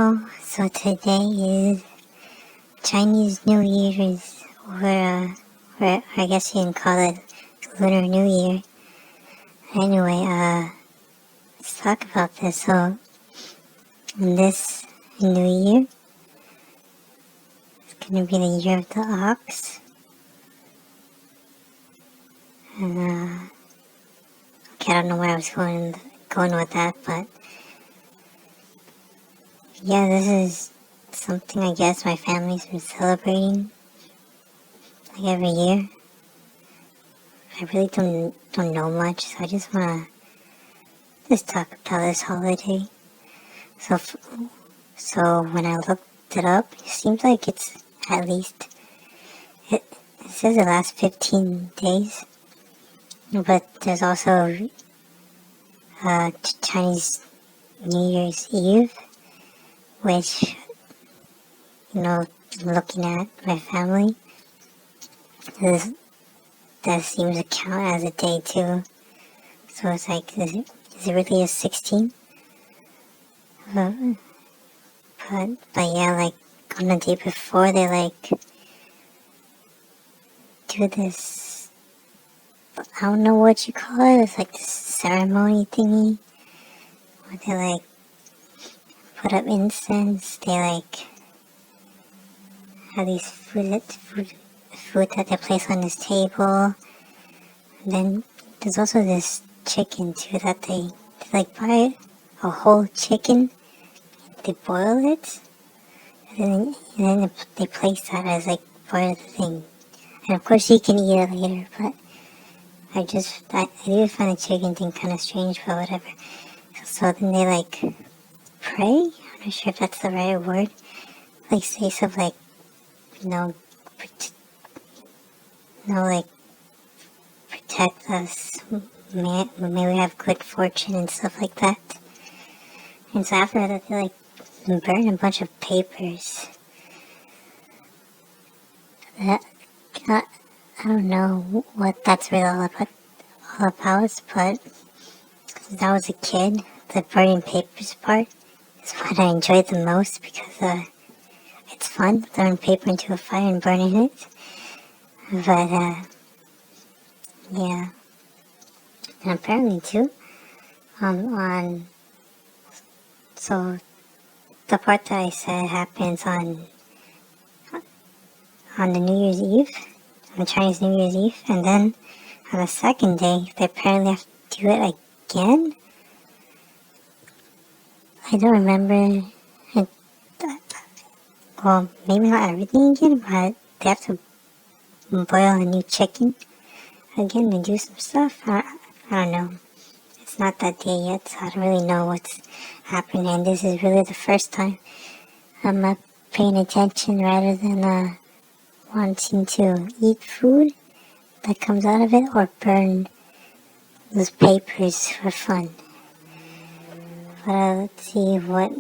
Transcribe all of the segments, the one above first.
So today is Chinese New Year's, or I guess you can call it Lunar New Year. Anyway, let's talk about this. So, this New Year, it's gonna be the year of the ox. And, okay, I don't know where I was going with that, but yeah, this is something I guess my family's been celebrating like every year. I really don't know much, so I just wanna just talk about this holiday. So when I looked it up, it seems like it's at least it says it lasts 15 days, but there's also Chinese New Year's Eve, which looking at my family, that seems to count as a day too. So it's like, is it really a 16? But yeah, like on the day before, they like do this, I don't know what you call it, it's like this ceremony thingy, where they like put up incense, they like have these food that they place on this table, and then there's also this chicken too that they like buy a whole chicken, they boil it, and then they place that as like part of the thing. And of course you can eat it later, but I do find the chicken thing kind of strange, but whatever. So then they like pray. I'm not sure if that's the right word. Like say stuff like, like protect us. May we have good fortune and stuff like that. And so after that, they like burn a bunch of papers. That I don't know what that's really all about, but since I was a kid, the burning papers part is what I enjoyed the most because it's fun throwing paper into a fire and burning it. But yeah, and apparently too, so the part that I said happens on the New Year's Eve, on the Chinese New Year's Eve, and then on the second day they apparently have to do it again. I don't remember it. Well, maybe not everything again, but they have to boil a new chicken again and do some stuff. I don't know. It's not that day yet, so I don't really know what's happening. And this is really the first time I'm not paying attention rather than wanting to eat food that comes out of it or burn those papers for fun. But let's see what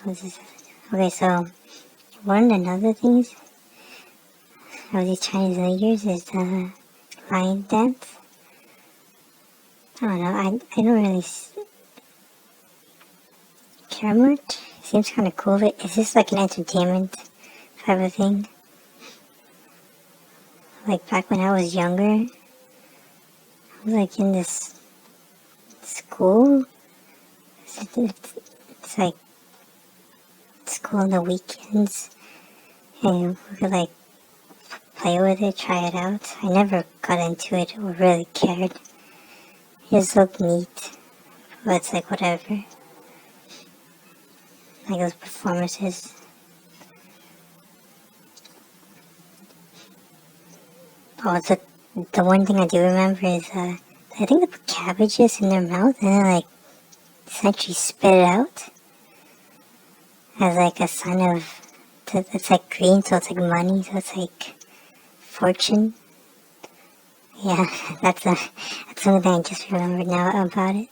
was this. Okay, so one of the things of these Chinese New Year's is the lion dance. I don't know, I don't really care much. It seems kind of cool. Is this like an entertainment type of thing? Like back when I was younger, I was like in this school. It's like school on the weekends, and we could like play with it, try it out. I never got into it or really cared. It just looked neat, but it's like whatever. Like those performances. Oh, the one thing I do remember is I think they put cabbages in their mouth and then like essentially spit it out as like a sign of, it's like green, so it's like money, so it's like fortune. Yeah, that's something I just remembered now about it.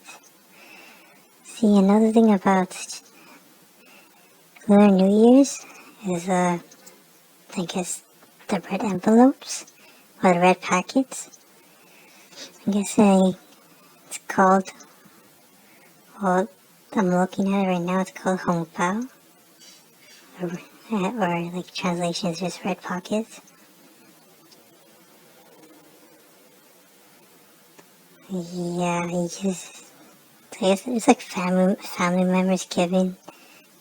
See, another thing about Lunar New Year's is I guess the red envelopes or the red packets. I guess it's called, well, I'm looking at it right now, it's called Hong Bao. or like translations just red pockets. Yeah, he just, I guess it's like family members giving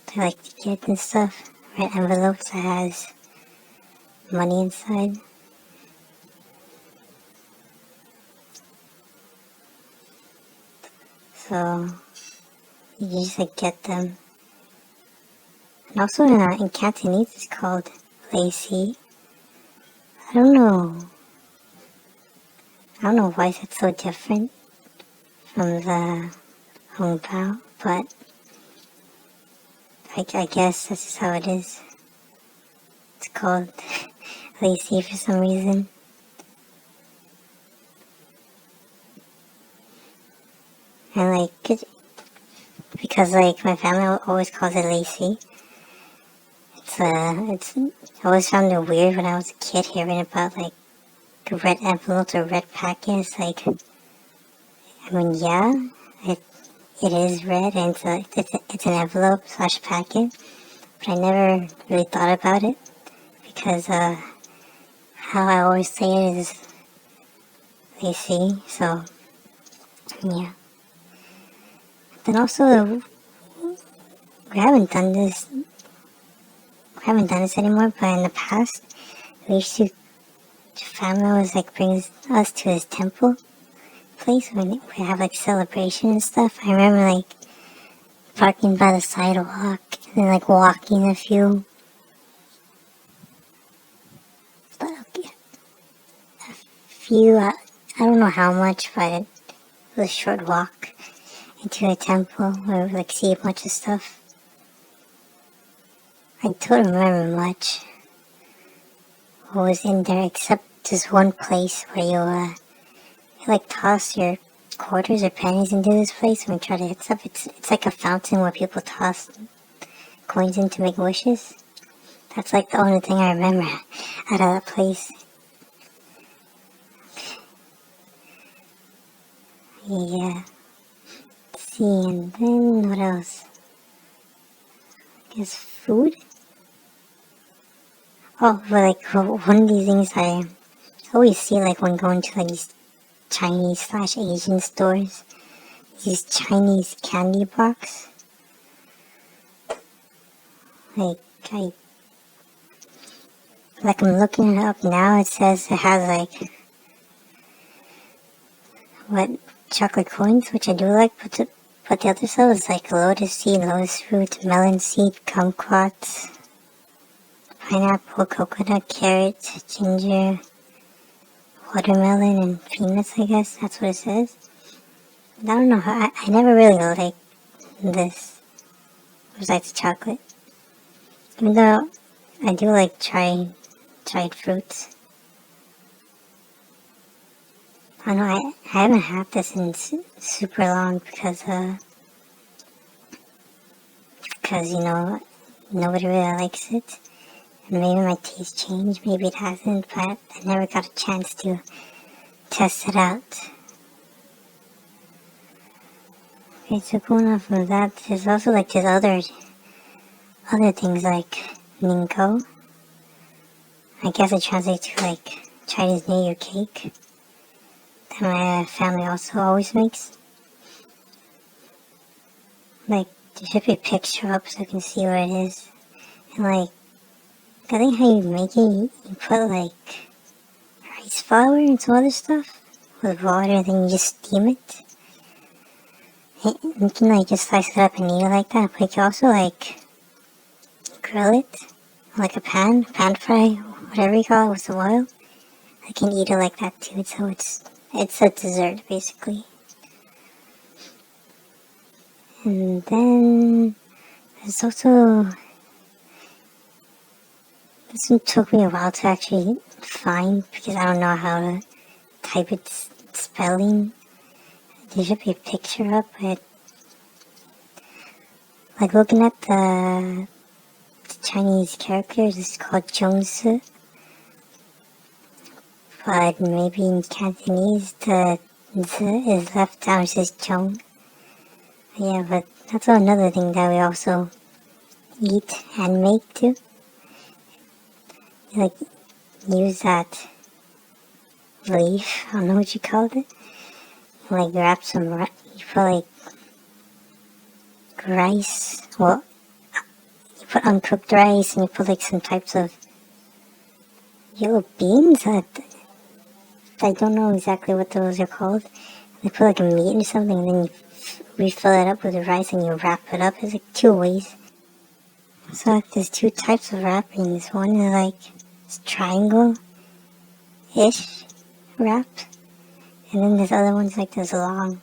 to like the kids and stuff. Red envelopes that has money inside. So you just like get them. And also in Cantonese it's called lacy. I don't know. I don't know why it's so different from the Hong Bao, but I guess this is how it is. It's called lacy for some reason. And like, because like my family always calls it lacy. It's I always found it weird when I was a kid hearing about like red envelopes or red packets. Like, I mean, yeah, it is red and it's an envelope / packet, but I never really thought about it because how I always say it is lacy. So yeah. Then also we haven't done this anymore, but in the past we used to family always like brings us to his temple place when we have like celebration and stuff. I remember like parking by the sidewalk and then like walking a few I don't know how much, but it was a short walk into a temple where we like see a bunch of stuff. I don't remember much what was in there except this one place where you like toss your quarters or pennies into this place and we try to hit stuff. It's like a fountain where people toss coins in to make wishes. That's like the only thing I remember out of that place. Yeah. Let's see, and then what else? I guess food? Oh, but like one of these things I always see like when going to like these Chinese / Asian stores, these Chinese candy box. Like I'm looking it up now. It says it has like what chocolate coins, which I do like, but the other stuff is like lotus seed, lotus fruit, melon seed, kumquats, pineapple, coconut, carrot, ginger, watermelon, and peanuts. I guess that's what it says. I don't know. I never really liked this besides chocolate. Even though I do like dried fruits. I know I haven't had this in super long because you know nobody really likes it. And maybe my taste changed, maybe it hasn't, but I never got a chance to test it out. Okay, so going off of that, there's also like these other things like Ningko. I guess it translates to like Chinese New Year cake that my family also always makes. Like, there should be a picture up so you can see what it is. And like, I think how you make it, you put like rice flour and some other stuff with water, and then you just steam it. And you can like just slice it up and eat it like that, but you can also like grill it, like a pan fry, whatever you call it, with some oil. I can eat it like that too, so it's a dessert basically. And then there's also, this one took me a while to actually find because I don't know how to type its spelling. There should be a picture up, but like looking at the Chinese characters, it's called Zhongzi. But maybe in Cantonese, the Z is left out, it says Zhong. Yeah, but that's another thing that we also eat and make too. You, like, use that leaf, I don't know what you called it. You, like, wrap some, you put, like, rice, well, you put uncooked rice, and you put, like, some types of yellow beans. I don't know exactly what those are called. They put, like, a meat or something, and then you refill it up with the rice, and you wrap it up. There's, like, two ways. So, like, there's two types of wrappings. One is, like, triangle-ish wrap, and then this other one's, like, this long,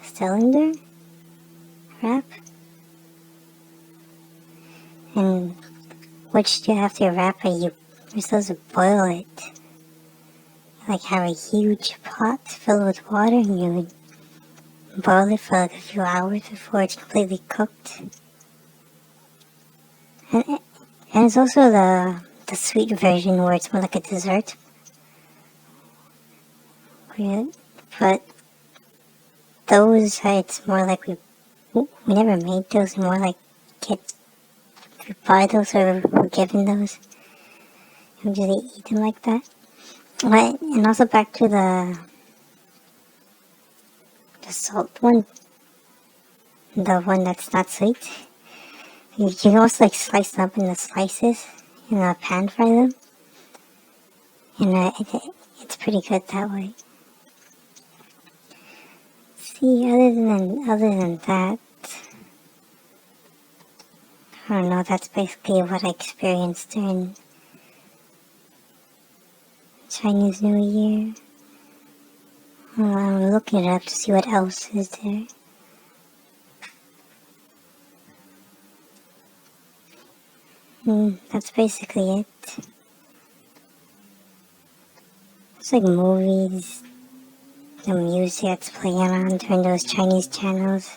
cylinder wrap. And which you have to wrap it, you're supposed to boil it. Like, have a huge pot filled with water, and you would boil it for, like, a few hours before it's completely cooked. And it's also the sweet version where it's more like a dessert. But those, it's more like we never made those, more like we buy those or we're given those. And we just eat them like that. But, and also back to the salt one, the one that's not sweet. You can also, like, slice them up into slices and pan fry them. And it's pretty good that way. See, other than that, I don't know, that's basically what I experienced during Chinese New Year. I'm looking it up to see what else is there. That's basically it. It's like movies, the music that's playing on during those Chinese channels.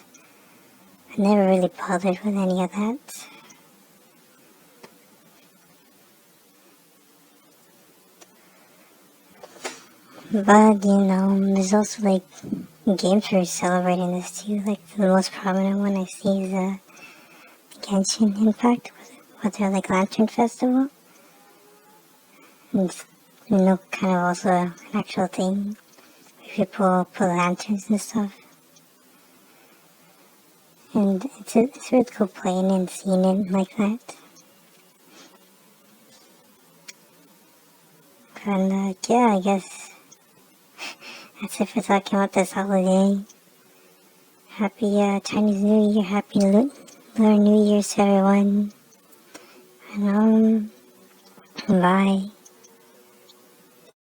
I never really bothered with any of that. But, there's also, like, games for celebrating this too. Like, the most prominent one I see is Genshin Impact with their, like, Lantern Festival. And it's, kind of also an actual thing. People put lanterns and stuff. And it's really cool playing and seeing it like that. And, yeah, I guess that's it for talking about this holiday. Happy Chinese New Year, happy Lunar New Year to everyone. And, bye.